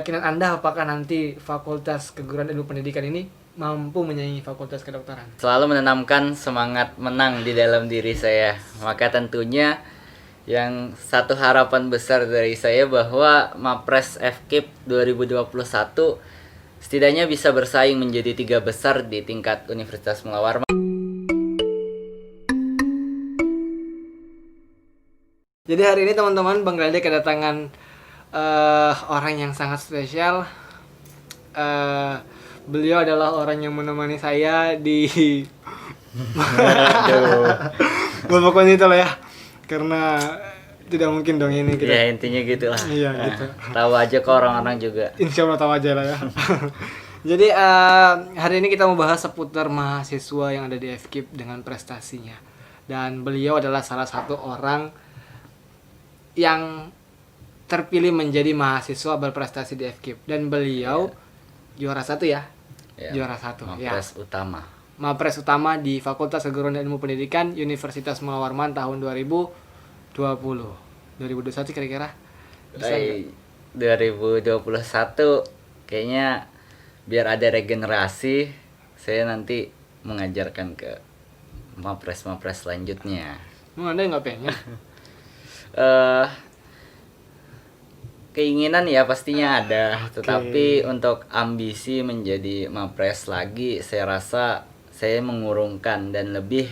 Keyakinan Anda apakah nanti Fakultas Keguruan Ilmu Pendidikan ini mampu menyaingi Fakultas Kedokteran? Selalu menanamkan semangat menang di dalam diri saya. Maka tentunya yang satu harapan besar dari saya bahwa Mapres FKIP 2021 setidaknya bisa bersaing menjadi 3 besar di tingkat Universitas Mula Warman. Jadi hari ini teman-teman, Bang Glade kedatangan orang yang sangat spesial. Beliau adalah orang yang menemani saya di pokoknya itulah ya, karena tidak mungkin dong ini kita. Ya intinya gitulah. Iya gitu. Tahu aja kok orang-orang juga. Insya Allah tahu aja lah ya. Jadi hari ini kita mau bahas seputar mahasiswa yang ada di FKIP dengan prestasinya. Dan beliau adalah salah satu orang yang terpilih menjadi mahasiswa berprestasi di FKIP. Dan beliau juara satu ya. Juara satu. Mapres utama. Mapres utama di Fakultas Keguruan dan Ilmu Pendidikan Universitas Mula Warman tahun 2021 kira-kira. 2021 kayaknya biar ada regenerasi, saya nanti mengajarkan ke mapres-mapres selanjutnya. Anda nggak pengen? Keinginan ya pastinya ada, tetapi untuk ambisi menjadi mapres lagi, saya rasa saya mengurungkan dan lebih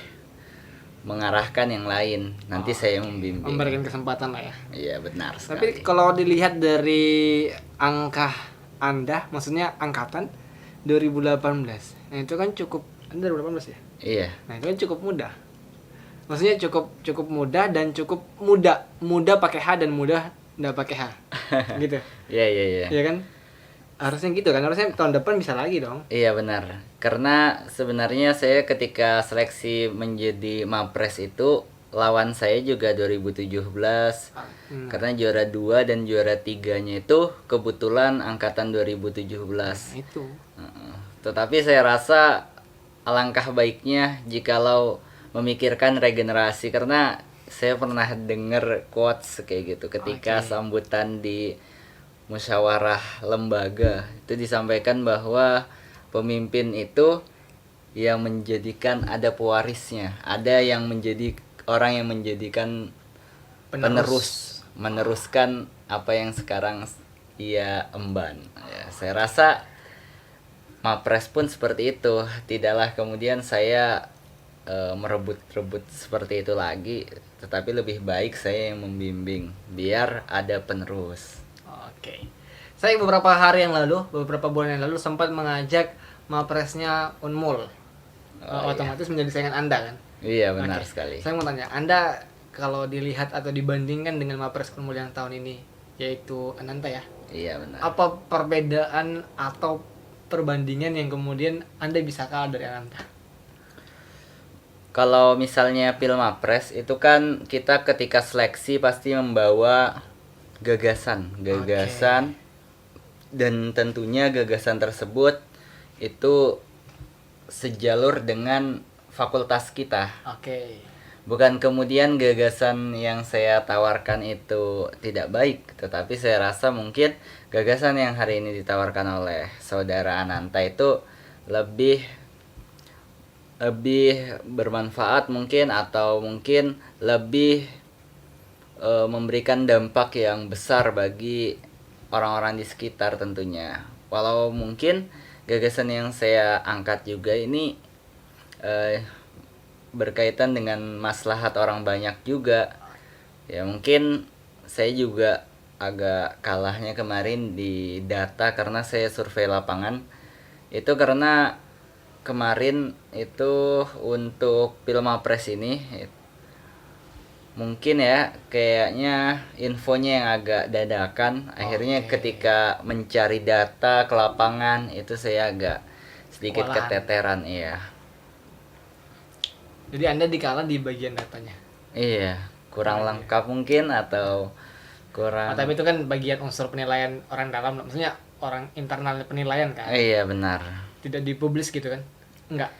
mengarahkan yang lain. Nanti saya membimbing. Memberikan kesempatan lah ya. Iya benar sekali. Tapi kalau dilihat dari angka Anda, maksudnya angkatan 2018, nah itu kan cukup, Anda 2018 ya? Iya. Nah itu kan cukup muda. Maksudnya cukup muda dan cukup muda pakai H dan muda nggak pakai H, gitu. Iya. Iya kan? Harusnya gitu kan, harusnya tahun depan bisa lagi dong. Iya benar. Karena sebenarnya saya ketika seleksi menjadi mapres itu lawan saya juga 2017. Karena juara 2 dan juara 3-nya itu kebetulan angkatan 2017. Itu. Tetapi saya rasa alangkah baiknya jikalau memikirkan regenerasi, karena saya pernah dengar quotes kayak gitu ketika sambutan di musyawarah lembaga, itu disampaikan bahwa pemimpin itu yang menjadikan ada pewarisnya, ada yang menjadi orang yang menjadikan meneruskan apa yang sekarang ia emban. Ya, saya rasa mapres pun seperti itu, tidaklah kemudian saya merebut-rebut seperti itu lagi, tetapi lebih baik saya yang membimbing biar ada penerus. Oke. Saya beberapa bulan yang lalu sempat mengajak mapresnya Unmul. Otomatis menjadi saingan Anda kan? Iya benar sekali. Saya mau tanya, Anda kalau dilihat atau dibandingkan dengan mapres Unmul yang tahun ini, yaitu Ananta ya? Iya benar. Apa perbedaan atau perbandingan yang kemudian Anda bisa kalah dari Ananta? Kalau misalnya Pilmapres itu kan kita ketika seleksi pasti membawa gagasan, dan tentunya gagasan tersebut itu sejalur dengan fakultas kita. Bukan kemudian gagasan yang saya tawarkan itu tidak baik, tetapi saya rasa mungkin gagasan yang hari ini ditawarkan oleh saudara Ananta itu lebih bermanfaat mungkin, atau mungkin lebih memberikan dampak yang besar bagi orang-orang di sekitar tentunya. Walau mungkin gagasan yang saya angkat juga ini berkaitan dengan maslahat orang banyak juga. Ya mungkin saya juga agak kalahnya kemarin di data karena saya survei lapangan. Itu karena kemarin itu untuk Pilmapres ini mungkin ya kayaknya infonya yang agak dadakan. Akhirnya ketika mencari data ke lapangan itu saya agak sedikit keteteran. Iya. Jadi Anda dikalah di bagian datanya. Iya, kurang lengkap mungkin, atau kurang. Tapi itu kan bagian unsur penilaian orang dalam, maksudnya orang internal penilaian kan. Iya benar. Tidak dipublis gitu kan? Enggak.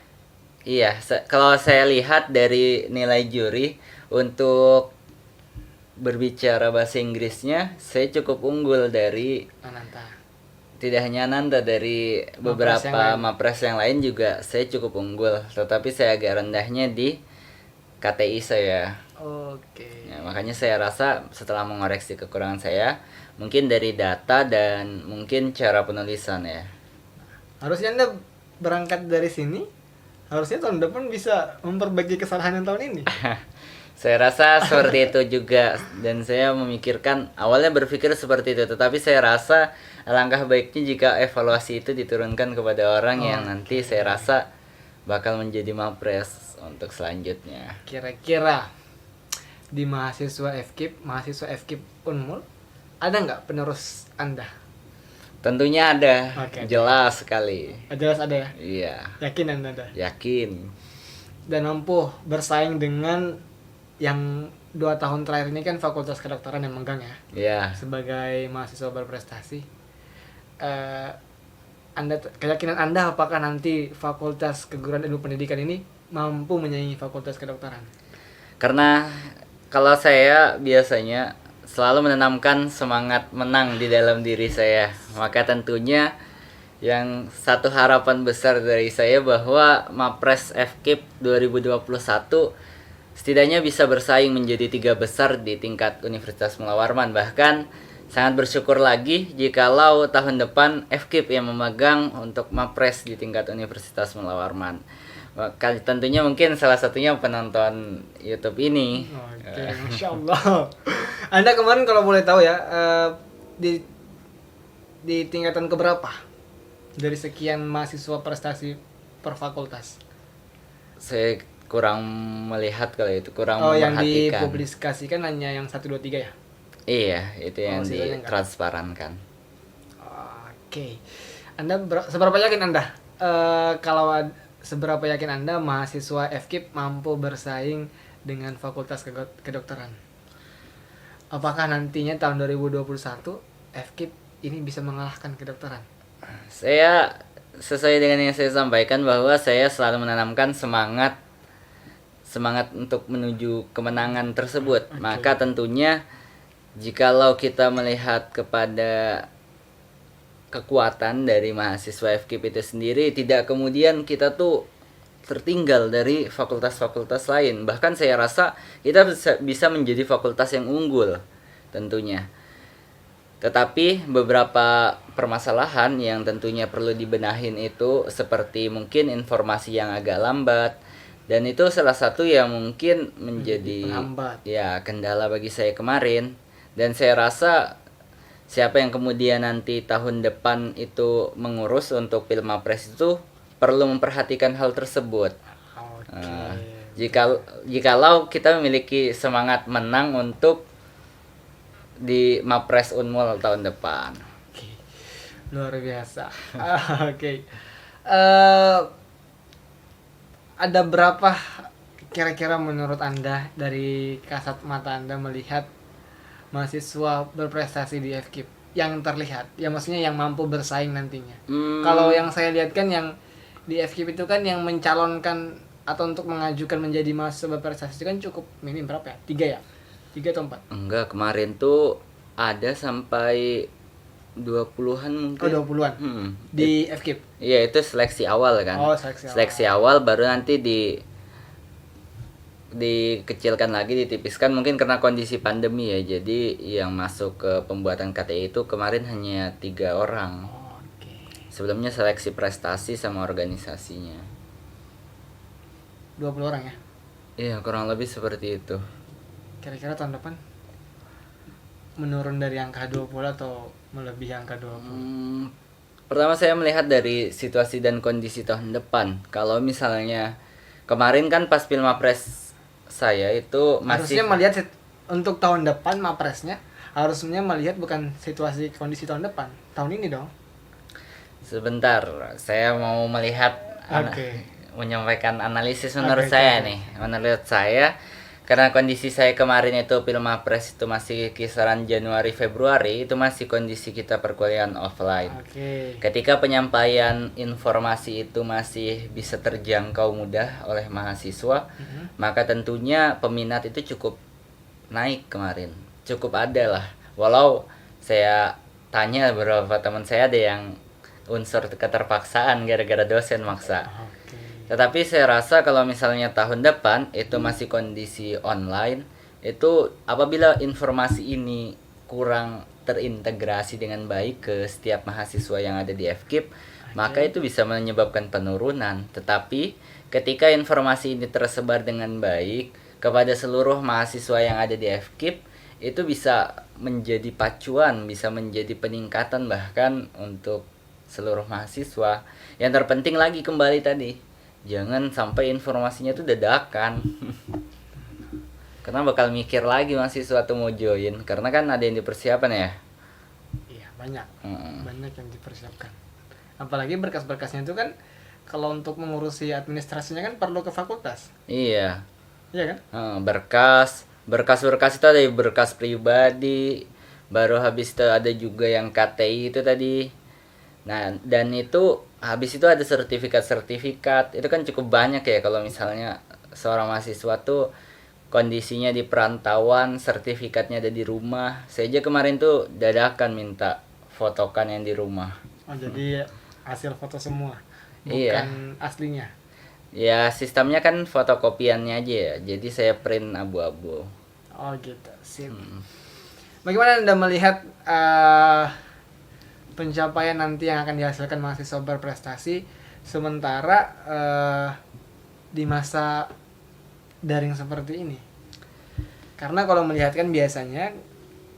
Iya, kalau saya lihat dari nilai juri untuk berbicara bahasa Inggrisnya, saya cukup unggul dari Ananta. tidak hanya Nanda, dari Mapres yang beberapa lain. mapres yang lain juga saya cukup unggul, tetapi saya agak rendahnya di KTI saya. Oke. Ya, makanya saya rasa setelah mengoreksi kekurangan saya, mungkin dari data dan mungkin cara penulisan ya. Harusnya Anda berangkat dari sini, harusnya tahun depan bisa memperbaiki kesalahan yang tahun ini. Saya rasa seperti itu juga, dan saya memikirkan awalnya berpikir seperti itu, tetapi saya rasa alangkah baiknya jika evaluasi itu diturunkan kepada orang yang nanti saya rasa bakal menjadi mapres untuk selanjutnya. Kira-kira di mahasiswa FKIP Unmul ada nggak penerus Anda? Tentunya ada, Oke. jelas sekali. Jelas ada ya? Iya, Yakin Anda ada? yakin. Dan mampu bersaing dengan yang 2 tahun terakhir ini kan Fakultas Kedokteran yang megang ya, Iya. sebagai mahasiswa berprestasi. Keyakinan Anda apakah nanti Fakultas Keguruan Ilmu Pendidikan ini mampu menyaingi Fakultas Kedokteran? Karena kalau saya biasanya selalu menanamkan semangat menang di dalam diri saya, maka tentunya yang satu harapan besar dari saya bahwa Mapres FKIP 2021 setidaknya bisa bersaing menjadi 3 besar di tingkat Universitas Mula Warman. Bahkan sangat bersyukur lagi jikalau tahun depan FKIP yang memegang untuk Mapres di tingkat Universitas Mula Warman. Maka tentunya mungkin salah satunya penonton YouTube ini. Oke, Masya Allah. Anda kemarin kalau boleh tahu ya, di tingkatan keberapa dari sekian mahasiswa prestasi per fakultas? Saya kurang melihat kalau itu, kurang Yang memperhatikan. dipublikasikan hanya yang 1, 2, 3 ya? Iya, itu yang sisanya enggak. ditransparankan. Oke. Anda seberapa yakin Anda? Seberapa yakin Anda mahasiswa FKIP mampu bersaing dengan Fakultas Kedokteran? Apakah nantinya tahun 2021 FKIP ini bisa mengalahkan kedokteran? Saya sesuai dengan yang saya sampaikan bahwa saya selalu menanamkan semangat untuk menuju kemenangan tersebut. Oke. Maka tentunya jikalau kita melihat kepada kekuatan dari mahasiswa FKIP itu sendiri, tidak kemudian kita tuh tertinggal dari fakultas-fakultas lain. Bahkan saya rasa kita bisa menjadi fakultas yang unggul tentunya. Tetapi beberapa permasalahan yang tentunya perlu dibenahin itu seperti mungkin informasi yang agak lambat, dan itu salah satu yang mungkin menjadi penghambat. ya kendala bagi saya kemarin. Dan saya rasa siapa yang kemudian nanti tahun depan itu mengurus untuk Pilmapres itu perlu memperhatikan hal tersebut. Oke. Jikalau kita memiliki semangat menang untuk di Mapres Unmul tahun depan. Oke. Luar biasa. Oke. Ada berapa kira-kira menurut Anda dari kasat mata Anda melihat mahasiswa berprestasi di FKIP yang terlihat? Ya maksudnya yang mampu bersaing nantinya. Kalau yang saya lihat kan yang di FKIP itu kan yang mencalonkan atau untuk mengajukan menjadi mahasiswa berprestasi itu kan cukup minim berapa ya? 3 ya? 3 atau 4? Enggak, kemarin tuh ada sampai 20-an mungkin. 20-an. Di FKIP. Iya, itu seleksi awal kan. Seleksi awal baru nanti dikecilkan lagi, ditipiskan mungkin karena kondisi pandemi ya. Jadi yang masuk ke pembuatan KTI itu kemarin hanya 3 orang. Oke. Sebelumnya seleksi prestasi sama organisasinya. 20 orang ya? Iya, kurang lebih seperti itu. Kira-kira tahun depan menurun dari angka 20 atau melebihi angka 20? Pertama saya melihat dari situasi dan kondisi tahun depan. Kalau misalnya kemarin kan pas Pilmapres saya itu masih Harusnya melihat untuk tahun depan Mapresnya harusnya melihat bukan situasi kondisi tahun depan, tahun ini dong. sebentar, saya mau melihat Oke. menyampaikan analisis menurut Oke, saya oke. nih. Menurut saya karena kondisi saya kemarin itu Pilmapres itu masih kisaran Januari Februari, itu masih kondisi kita perkuliahan offline. Oke. Ketika penyampaian informasi itu masih bisa terjangkau mudah oleh mahasiswa, maka tentunya peminat itu cukup naik kemarin. Cukup ada lah. Walau saya tanya beberapa teman saya ada yang unsur keterpaksaan gara-gara dosen maksa. Oke. Tetapi saya rasa kalau misalnya tahun depan itu masih kondisi online, itu apabila informasi ini kurang terintegrasi dengan baik ke setiap mahasiswa yang ada di FKIP, maka itu bisa menyebabkan penurunan. Tetapi ketika informasi ini tersebar dengan baik kepada seluruh mahasiswa yang ada di FKIP, itu bisa menjadi pacuan, bisa menjadi peningkatan bahkan untuk seluruh mahasiswa. Yang terpenting lagi kembali tadi, jangan sampai informasinya itu dadakan. Karena bakal mikir lagi mahasiswa tuh mau join, karena kan ada yang dipersiapkan ya. Iya, banyak. Mm. Banyak yang dipersiapkan. Apalagi berkas-berkasnya itu kan kalau untuk mengurusi administrasinya kan perlu ke fakultas. Iya. Iya kan? Berkas itu ada berkas pribadi, baru habis itu ada juga yang KTI itu tadi. Nah, dan itu habis itu ada sertifikat. Itu kan cukup banyak ya kalau misalnya seorang mahasiswa tuh kondisinya di perantauan, sertifikatnya ada di rumah. Saya aja kemarin tuh dadakan minta fotokan yang di rumah. Oh, jadi hasil foto semua. Bukan Iya. aslinya. Ya, sistemnya kan fotokopiannya aja ya. Jadi saya print abu-abu. Oh, gitu. Sip. Bagaimana Anda melihat pencapaian nanti yang akan dihasilkan mahasiswa berprestasi sementara di masa daring seperti ini? Karena kalau melihat kan biasanya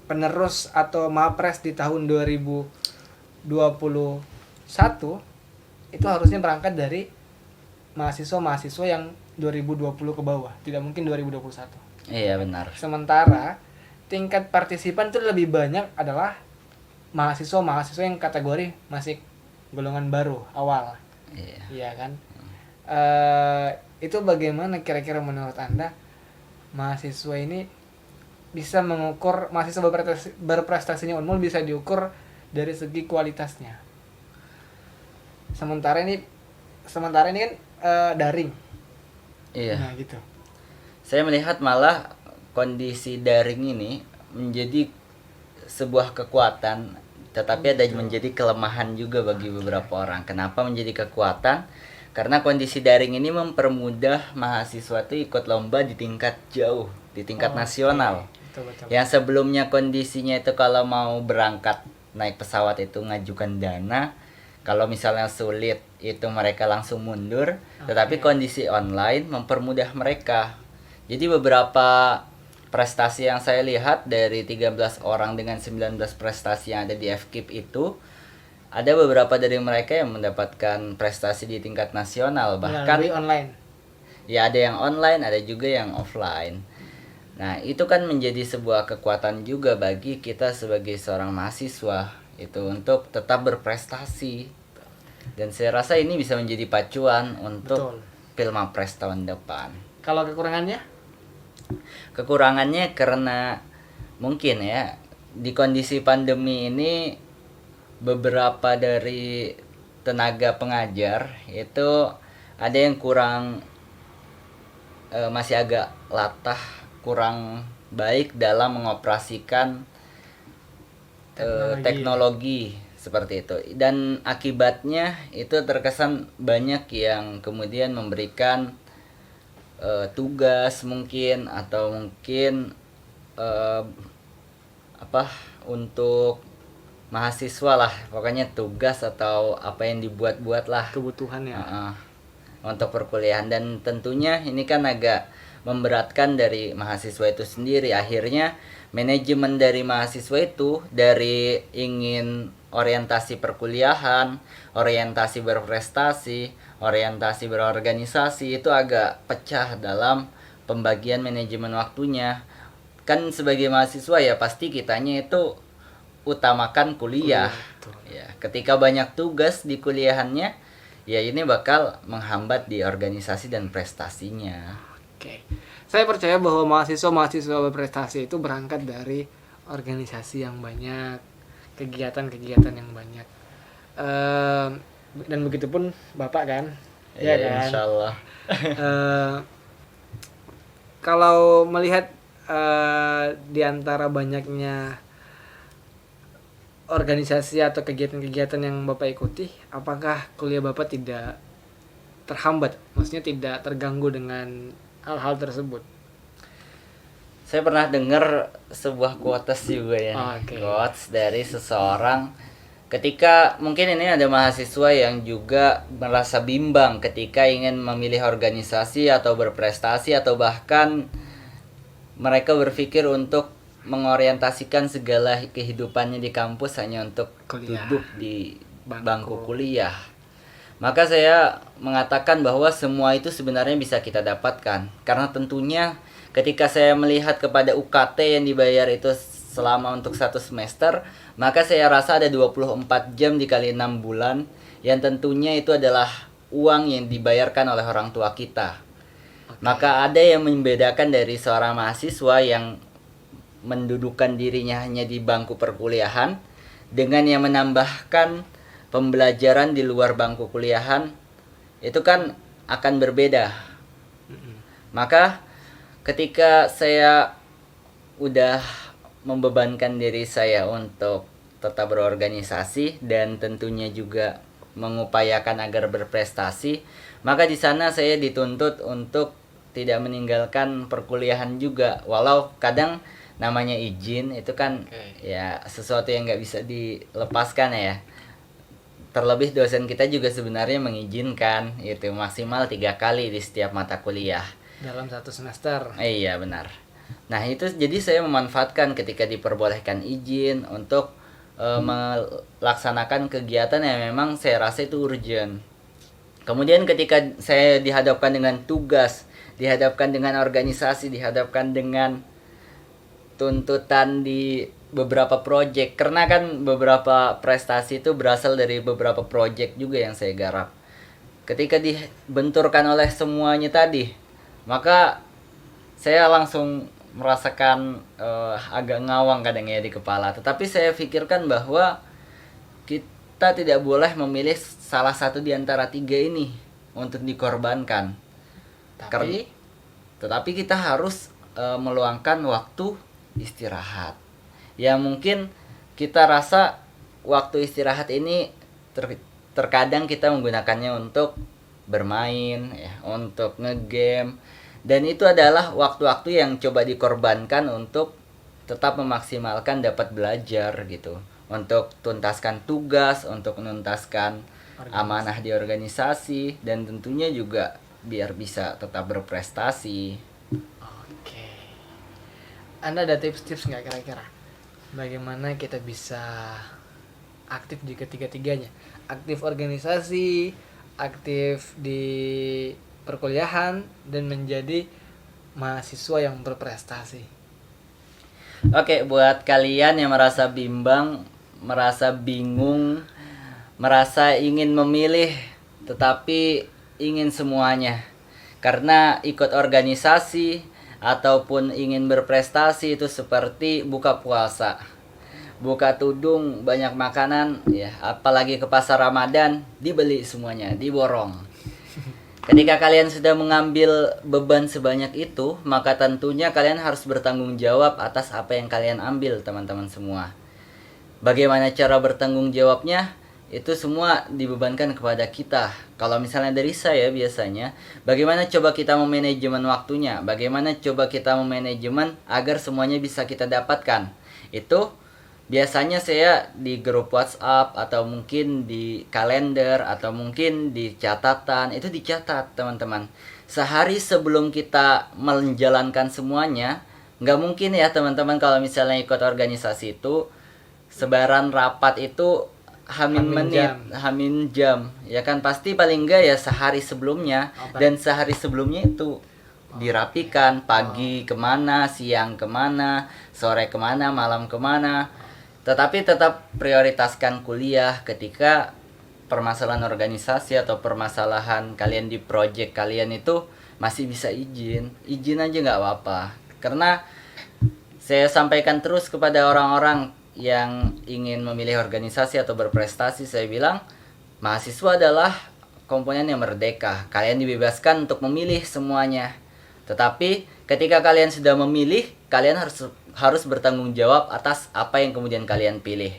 penerus atau mapres di tahun 2021 itu harusnya berangkat dari mahasiswa-mahasiswa yang 2020 ke bawah, tidak mungkin 2021. Iya, benar. Sementara tingkat partisipan itu lebih banyak adalah mahasiswa-mahasiswa yang kategori masih golongan baru awal. Iya. Iya kan? Itu bagaimana kira-kira menurut Anda mahasiswa ini bisa mengukur, mahasiswa berprestasinya Unmul bisa diukur dari segi kualitasnya. Sementara ini kan daring. Iya. Nah, gitu. Saya melihat malah kondisi daring ini menjadi sebuah kekuatan, tetapi ada menjadi kelemahan juga bagi beberapa orang. Kenapa menjadi kekuatan? Karena kondisi daring ini mempermudah mahasiswa itu ikut lomba di tingkat jauh, di tingkat nasional. Betul. Yang sebelumnya kondisinya itu kalau mau berangkat naik pesawat itu ngajukan dana, kalau misalnya sulit itu mereka langsung mundur. Tetapi kondisi online mempermudah mereka. Jadi beberapa prestasi yang saya lihat dari 13 orang dengan 19 prestasi yang ada di FKIP itu, ada beberapa dari mereka yang mendapatkan prestasi di tingkat nasional. Bahkan melalui online. ya ada yang online, ada juga yang offline. Nah, itu kan menjadi sebuah kekuatan juga bagi kita sebagai seorang mahasiswa itu untuk tetap berprestasi. Dan saya rasa ini bisa menjadi pacuan untuk Pilmapres tahun depan. Kalau kekurangannya? Kekurangannya karena mungkin ya di kondisi pandemi ini beberapa dari tenaga pengajar itu ada yang kurang masih agak latah, kurang baik dalam mengoperasikan teknologi seperti itu, dan akibatnya itu terkesan banyak yang kemudian memberikan tugas mungkin atau mungkin untuk mahasiswa lah, pokoknya tugas atau apa yang dibuat-buat lah Kebutuhan ya. untuk perkuliahan, dan tentunya ini kan agak memberatkan dari mahasiswa itu sendiri. Akhirnya manajemen dari mahasiswa itu dari ingin orientasi perkuliahan, orientasi berprestasi, orientasi berorganisasi itu agak pecah dalam pembagian manajemen waktunya. Kan sebagai mahasiswa ya pasti kitanya itu utamakan kuliah. Ya, ketika banyak tugas di kuliahannya, ya ini bakal menghambat di organisasi dan prestasinya. Oke. Saya percaya bahwa mahasiswa berprestasi itu berangkat dari organisasi yang banyak, kegiatan-kegiatan yang banyak. Dan begitupun Bapak kan? Ya, kan? insyaallah. Kalau melihat di antara banyaknya organisasi atau kegiatan-kegiatan yang Bapak ikuti, apakah kuliah Bapak tidak terhambat? Maksudnya tidak terganggu dengan hal-hal tersebut? Saya pernah dengar sebuah quotes juga ya. Oke. Quotes dari seseorang ketika mungkin ini ada mahasiswa yang juga merasa bimbang ketika ingin memilih organisasi atau berprestasi, atau bahkan mereka berpikir untuk mengorientasikan segala kehidupannya di kampus hanya untuk Kuliah. duduk di Bangku. bangku kuliah. Maka saya mengatakan bahwa semua itu sebenarnya bisa kita dapatkan. Karena tentunya ketika saya melihat kepada UKT yang dibayar itu selama untuk 1 semester, maka saya rasa ada 24 jam dikali 6 bulan, yang tentunya itu adalah uang yang dibayarkan oleh orang tua kita. Maka ada yang membedakan dari seorang mahasiswa yang mendudukan dirinya hanya di bangku perkuliahan dengan yang menambahkan pembelajaran di luar bangku kuliahan, itu kan akan berbeda. Maka ketika saya udah membebankan diri saya untuk tetap berorganisasi dan tentunya juga mengupayakan agar berprestasi, maka di sana saya dituntut untuk tidak meninggalkan perkuliahan juga, walau kadang namanya izin itu kan ya sesuatu yang nggak bisa dilepaskan ya. Terlebih dosen kita juga sebenarnya mengizinkan itu maksimal 3 kali di setiap mata kuliah Dalam 1 semester. iya benar. Nah itu jadi saya memanfaatkan ketika diperbolehkan izin untuk melaksanakan kegiatan yang memang saya rasa itu urgent. Kemudian ketika saya dihadapkan dengan tugas, dihadapkan dengan organisasi, dihadapkan dengan tuntutan di beberapa project, karena kan beberapa prestasi itu berasal dari beberapa project juga yang saya garap. Ketika dibenturkan oleh semuanya tadi, maka saya langsung merasakan agak ngawang kadang ya di kepala. Tetapi saya pikirkan bahwa kita tidak boleh memilih salah satu di antara 3 ini untuk dikorbankan. Tetapi kita harus meluangkan waktu istirahat. Ya mungkin kita rasa waktu istirahat ini terkadang kita menggunakannya untuk bermain ya, untuk ngegame, dan itu adalah waktu-waktu yang coba dikorbankan untuk tetap memaksimalkan dapat belajar gitu, untuk tuntaskan tugas, untuk menuntaskan amanah di organisasi, dan tentunya juga biar bisa tetap berprestasi. Oke. Anda ada tips-tips nggak kira-kira bagaimana kita bisa aktif di ketiga-tiganya? Aktif organisasi, aktif di perkuliahan, dan menjadi mahasiswa yang berprestasi. Oke, buat kalian yang merasa bimbang, merasa bingung, merasa ingin memilih tetapi ingin semuanya, karena ikut organisasi ataupun ingin berprestasi itu seperti buka puasa, buka tudung banyak makanan ya, apalagi ke pasar Ramadan dibeli semuanya, diborong. Ketika kalian sudah mengambil beban sebanyak itu, maka tentunya kalian harus bertanggung jawab atas apa yang kalian ambil, teman-teman semua. Bagaimana cara bertanggung jawabnya? Itu semua dibebankan kepada kita. Kalau misalnya dari saya biasanya, bagaimana coba kita memanajemen waktunya? Bagaimana coba kita memanajemen agar semuanya bisa kita dapatkan? Itu biasanya saya di grup WhatsApp atau mungkin di kalender atau mungkin di catatan, itu dicatat teman-teman. Sehari sebelum kita menjalankan semuanya, nggak mungkin ya teman-teman kalau misalnya ikut organisasi itu sebaran rapat itu hamin jam ya kan, pasti paling enggak ya sehari sebelumnya, dan sehari sebelumnya itu dirapikan, pagi kemana, siang kemana, sore kemana, malam kemana. Tetapi tetap prioritaskan kuliah ketika permasalahan organisasi atau permasalahan kalian di project kalian itu masih bisa izin aja nggak apa-apa. Karena saya sampaikan terus kepada orang-orang yang ingin memilih organisasi atau berprestasi, saya bilang mahasiswa adalah komponen yang merdeka. Kalian dibebaskan untuk memilih semuanya. Tetapi ketika kalian sudah memilih, kalian harus bertanggung jawab atas apa yang kemudian kalian pilih.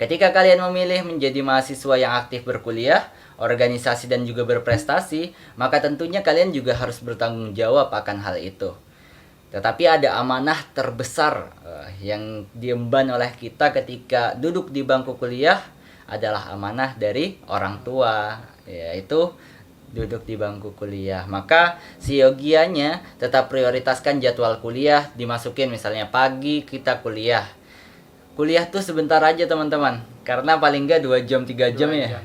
Ketika kalian memilih menjadi mahasiswa yang aktif berkuliah, organisasi dan juga berprestasi, maka tentunya kalian juga harus bertanggung jawab akan hal itu. Tetapi ada amanah terbesar yang diemban oleh kita ketika duduk di bangku kuliah adalah amanah dari orang tua, yaitu duduk di bangku kuliah. Maka siogianya tetap prioritaskan jadwal kuliah, dimasukin misalnya pagi kita kuliah. Kuliah tuh sebentar aja teman-teman, karena paling nggak 2 jam 3 jam ya.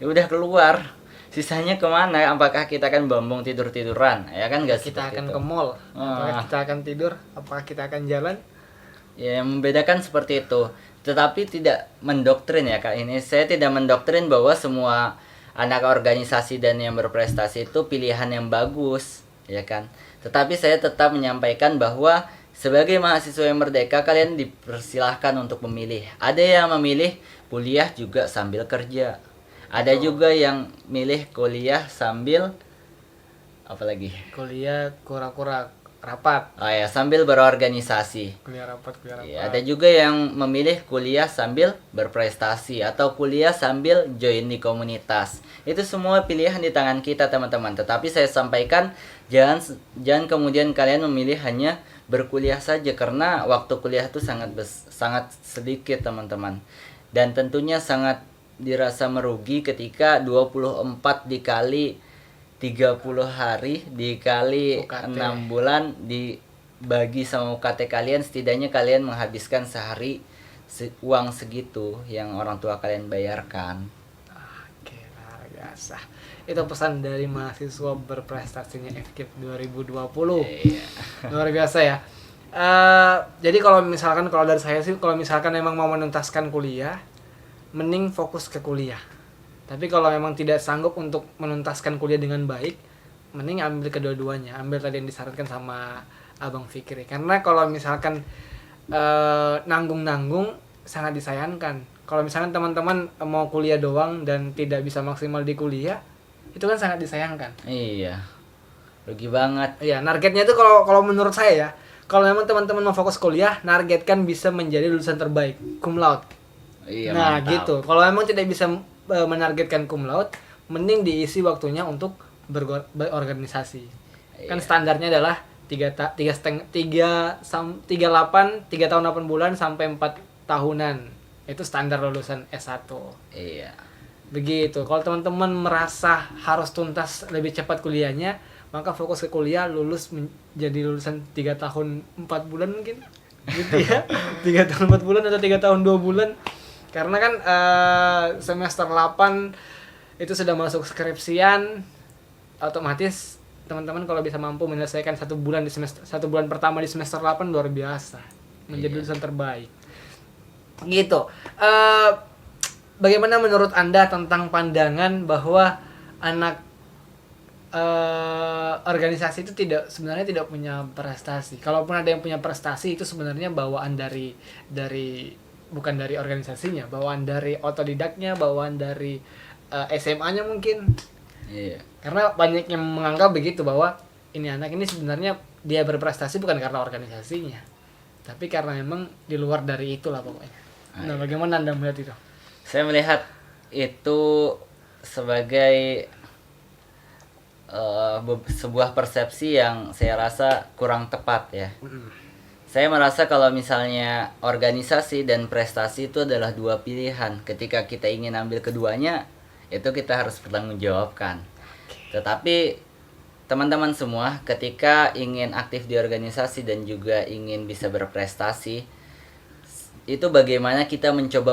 Ya udah keluar. Sisanya kemana? Apakah kita akan bambang tidur-tiduran? Ya kan nggak Kita akan seperti itu. ke mall, apakah kita akan tidur, apakah kita akan jalan? Ya, yang membedakan seperti itu. Tetapi tidak mendoktrin ya Kak ini. Saya tidak mendoktrin bahwa semua anak organisasi dan yang berprestasi itu pilihan yang bagus, ya kan. Tetapi saya tetap menyampaikan bahwa sebagai mahasiswa yang merdeka, kalian dipersilahkan untuk memilih. Ada yang memilih kuliah juga sambil kerja. Ada juga yang milih kuliah sambil apa lagi? Kuliah kura-kura rapat, Oh ya, sambil berorganisasi. kuliah rapat. Ya, ada juga yang memilih kuliah sambil berprestasi atau kuliah sambil join di komunitas. Itu semua pilihan di tangan kita, teman-teman. Tetapi saya sampaikan jangan kemudian kalian memilih hanya berkuliah saja karena waktu kuliah itu sangat sedikit, teman-teman. Dan tentunya sangat dirasa merugi ketika 24 dikali 30 hari dikali UKT. 6 bulan dibagi sama UKT kalian, setidaknya kalian menghabiskan sehari uang segitu yang orang tua kalian bayarkan. Oke, luar biasa. Itu pesan dari mahasiswa berprestasinya FKIP 2020. Iya. Luar biasa ya. Jadi kalau dari saya sih, kalau misalkan memang mau menuntaskan kuliah, mending fokus ke kuliah. Tapi kalau memang tidak sanggup untuk menuntaskan kuliah dengan baik, mending ambil kedua-duanya. Ambil tadi yang disarankan sama Abang Fikri. Karena kalau misalkan nanggung-nanggung sangat disayangkan. Kalau misalkan teman-teman mau kuliah doang dan tidak bisa maksimal di kuliah, itu kan sangat disayangkan. Iya. Rugi banget. Iya, targetnya itu kalau menurut saya ya, kalau memang teman-teman mau fokus kuliah, nargetkan bisa menjadi lulusan terbaik, cum laude. Iya, Nah, mantap. gitu. Kalau memang tidak bisa menargetkan cum laude, mending diisi waktunya untuk berorganisasi. Kan Iya. standarnya adalah 3 tahun 8 bulan sampai 4 tahunan. Itu standar lulusan S1. Iya. Begitu. Kalau teman-teman merasa harus tuntas lebih cepat kuliahnya, maka fokus ke kuliah, jadi lulusan 3 tahun 4 bulan mungkin. Gitu ya. 3 tahun 4 bulan atau 3 tahun 2 bulan. Karena kan semester 8 itu sudah masuk skripsian, otomatis teman-teman kalau bisa mampu menyelesaikan 1 bulan pertama di semester 8 luar biasa. Menjadi lulusan terbaik. Gitu. Bagaimana menurut Anda tentang pandangan bahwa anak organisasi itu sebenarnya tidak punya prestasi. Kalaupun ada yang punya prestasi, itu sebenarnya bawaan dari bukan dari organisasinya, bawaan dari otodidaknya, bawaan dari SMA-nya mungkin. Iya. Karena banyak yang menganggap begitu, bahwa ini anak ini sebenarnya dia berprestasi bukan karena organisasinya, tapi karena memang di luar dari itulah pokoknya. Nah, bagaimana Anda melihat itu? Saya melihat itu sebagai sebuah persepsi yang saya rasa kurang tepat ya. Saya merasa kalau misalnya organisasi dan prestasi itu adalah 2 pilihan. Ketika kita ingin ambil keduanya, itu kita harus bertanggungjawabkan. Tetapi teman-teman semua, ketika ingin aktif di organisasi dan juga ingin bisa berprestasi, itu bagaimana kita mencoba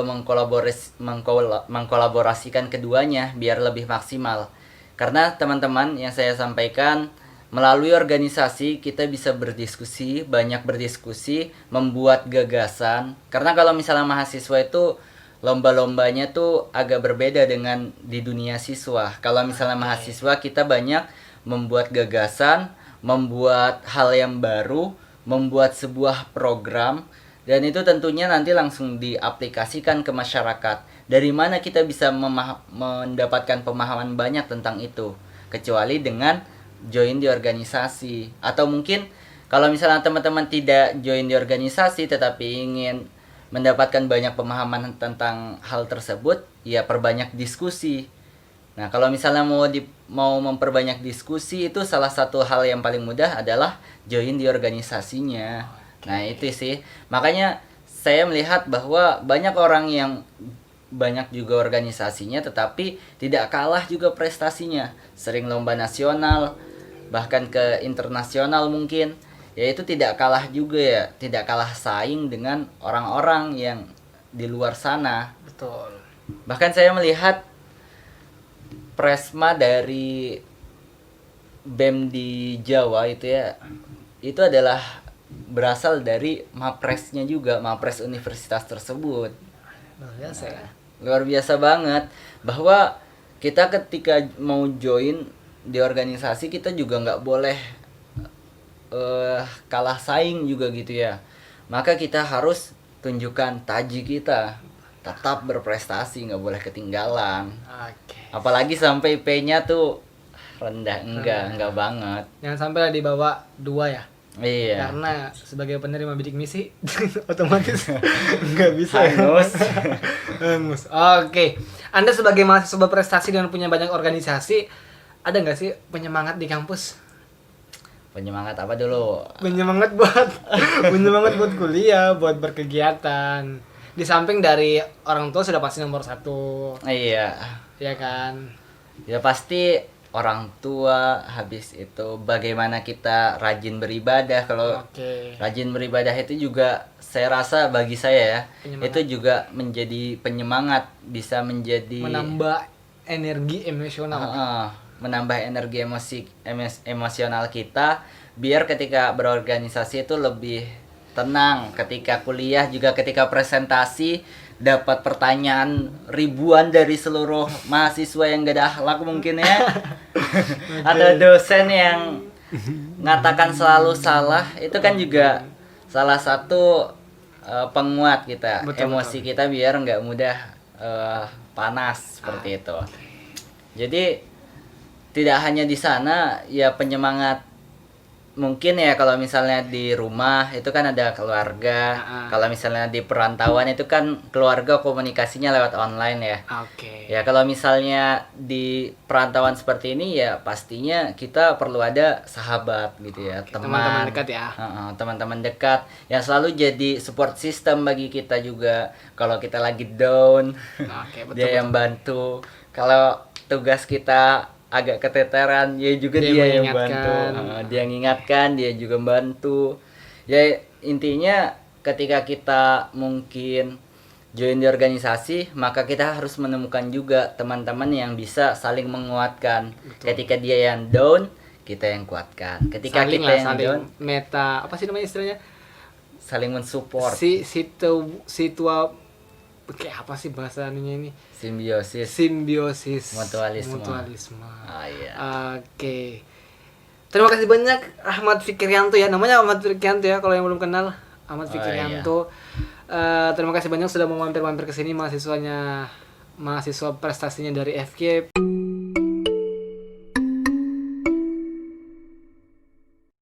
mengkolaborasikan keduanya biar lebih maksimal. Karena teman-teman, yang saya sampaikan, melalui organisasi kita bisa banyak berdiskusi, membuat gagasan. Karena kalau misalnya mahasiswa itu lomba-lombanya tuh agak berbeda dengan di dunia siswa. Kalau misalnya mahasiswa, kita banyak membuat gagasan, membuat hal yang baru, membuat sebuah program, dan itu tentunya nanti langsung diaplikasikan ke masyarakat. Dari mana kita bisa mendapatkan pemahaman banyak tentang itu, kecuali dengan join di organisasi. Atau mungkin kalau misalnya teman-teman tidak join di organisasi tetapi ingin mendapatkan banyak pemahaman tentang hal tersebut, ya perbanyak diskusi. Nah, kalau misalnya mau memperbanyak diskusi, itu salah satu hal yang paling mudah adalah join di organisasinya. Nah, itu sih. Makanya saya melihat bahwa banyak orang yang banyak juga organisasinya tetapi tidak kalah juga prestasinya. Sering lomba nasional, bahkan ke internasional mungkin. Ya itu tidak kalah juga ya, tidak kalah saing dengan orang-orang yang di luar sana. Betul. Bahkan saya melihat Presma dari BEM di Jawa itu ya, itu adalah berasal dari Mapresnya juga, Mapres universitas tersebut. Luar biasa ya. Luar biasa banget, bahwa kita ketika mau join di organisasi kita juga nggak boleh kalah saing juga gitu ya. Maka kita harus tunjukkan taji kita, tetap berprestasi, nggak boleh ketinggalan. Oke. Apalagi sampai IP-nya tuh rendah, enggak banget. Jangan sampai lah di bawah 2 ya. Iya. Karena sebagai penerima bidik misi otomatis nggak bisa ya. Hangus. Hangus. Oke. Anda sebagai mahasiswa berprestasi dan punya banyak organisasi, ada nggak sih penyemangat di kampus? Penyemangat apa dulu? Penyemangat buat kuliah, buat berkegiatan. Di samping dari orang tua sudah pasti nomor 1. Iya. Ya kan? Ya pasti orang tua, habis itu bagaimana kita rajin beribadah. Kalau Oke. rajin beribadah itu juga saya rasa bagi saya ya, Penyemangat. itu juga menjadi penyemangat, bisa menjadi Menambah energi emosional. menambah energi emosional kita, biar ketika berorganisasi itu lebih tenang. Ketika kuliah juga, ketika presentasi dapat pertanyaan ribuan dari seluruh mahasiswa yang gak ada akhlak mungkin ya. Atau dosen yang ngatakan selalu salah, itu kan juga salah satu penguat kita. Betul, Emosi kita biar nggak mudah panas seperti itu. Jadi tidak hanya di sana ya penyemangat, mungkin ya kalau misalnya di rumah itu kan ada keluarga. Kalau misalnya di perantauan itu kan keluarga komunikasinya lewat online ya. Oke. Ya kalau misalnya di perantauan seperti ini ya pastinya kita perlu ada sahabat gitu ya, Teman-teman dekat ya. teman-teman dekat yang selalu jadi support system bagi kita juga. Kalau kita lagi down, Oke, betul. dia yang bantu. Kalau tugas kita agak keteteran, ya juga Dia dia yang mengingatkan. bantu. Dia ngingatkan, dia juga bantu. Ya intinya ketika kita mungkin join di organisasi, maka kita harus menemukan juga teman-teman yang bisa saling menguatkan. Betul. Ketika dia yang down, kita yang kuatkan. Ketika Saling kita lah, yang saling down, meta, apa sih namanya istilahnya? saling mensupport. Situa kayak apa sih bahasa anunya ini? Simbiosis. Mutualisme. Ah, iya. Oke. Terima kasih banyak Ahmad Fikrianto ya. Namanya Ahmad Fikrianto ya kalau yang belum kenal. Ahmad Fikrianto. Terima kasih banyak sudah mau mampir ke sini mahasiswa prestasinya dari FK.